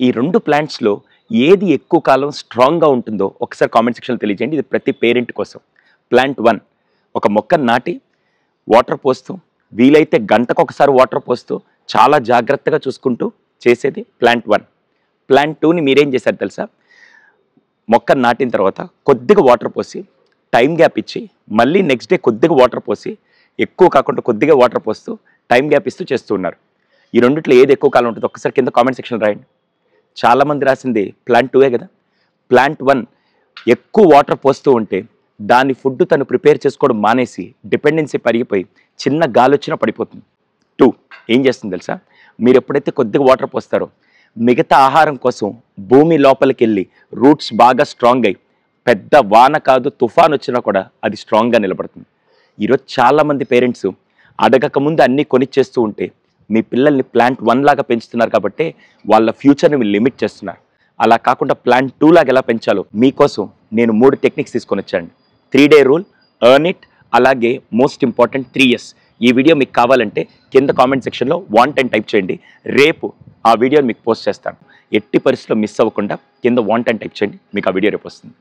ఈ 2 ప్లాంట్స్‌లో ఏది ఎక్కువ కాలం స్ట్రాంగ్‌గా ఉంటుందో ఒకసారి కామెంట్ సెక్షన్‌లో తెలియజేయండి. ఇది ప్రతి పేరెంట్ కోసం. ప్లాంట్ 1 ఒక మొక్కను నాటి వాటర్ పోస్తూ, వీలైతే గంటకొకసారి వాటర్ పోస్తూ, చాలా జాగ్రత్తగా చూసుకుంటూ చేసేది ప్లాంట్ 1. ప్లాంట్ 2ని మీరేం చేశారు తెలుసా? మొక్కను నాటిన తర్వాత కొద్దిగా వాటర్ పోసి, టైం గ్యాప్ ఇచ్చి, మళ్ళీ నెక్స్ట్ డే కొద్దిగా వాటర్ పోసి, ఎక్కువ కాకుండా కొద్దిగా వాటర్ పోస్తూ, టైం గ్యాప్ ఇస్తూ చేస్తూ ఉన్నారు. ఈ రెండిట్లో ఏది ఎక్కువ కాలం ఉంటుందో ఒక్కసారి కింద కామెంట్ సెక్షన్‌లో రాయండి. చాలామంది రాసింది ప్లాంట్ 2ఏ కదా! ప్లాంట్ 1 ఎక్కువ వాటర్ పోస్తూ ఉంటే దాని ఫుడ్ తను ప్రిపేర్ చేసుకోవడం మానేసి డిపెండెన్సీ పెరిగిపోయి చిన్న గాలొచ్చినా పడిపోతుంది. 2 ఏం చేస్తుంది తెలుసా? మీరు ఎప్పుడైతే కొద్దిగా వాటర్ పోస్తారో మిగతా ఆహారం కోసం భూమి లోపలికెళ్ళి రూట్స్ బాగా స్ట్రాంగ్ అయ్యి పెద్ద వాన కాదు తుఫాన్ వచ్చినా కూడా అది స్ట్రాంగ్గా నిలబడుతుంది. ఈరోజు చాలామంది పేరెంట్స్ అడగక ముందు అన్నీ కొనిచ్చేస్తూ ఉంటే మీ పిల్లల్ని ప్లాంట్ 1 లాగా పెంచుతున్నారు కాబట్టి వాళ్ళ ఫ్యూచర్ని మీరు లిమిట్ చేస్తున్నారు. అలా కాకుండా ప్లాంట్ 2 లాగా ఎలా పెంచాలో మీకోసం నేను 3 టెక్నిక్స్ తీసుకొని వచ్చాను. 3 డే రూల్, ఎర్న్ ఇట్, అలాగే మోస్ట్ ఇంపార్టెంట్ 3 Yes. ఈ వీడియో మీకు కావాలంటే కింద కామెంట్ సెక్షన్లో వాంట్ అని టైప్ చేయండి. రేపు ఆ వీడియోని మీకు పోస్ట్ చేస్తాను. ఎట్టి పరిస్థితుల్లో మిస్ అవ్వకుండా కింద వాంట్ అని టైప్ చేయండి. మీకు ఆ వీడియో రేపు వస్తుంది.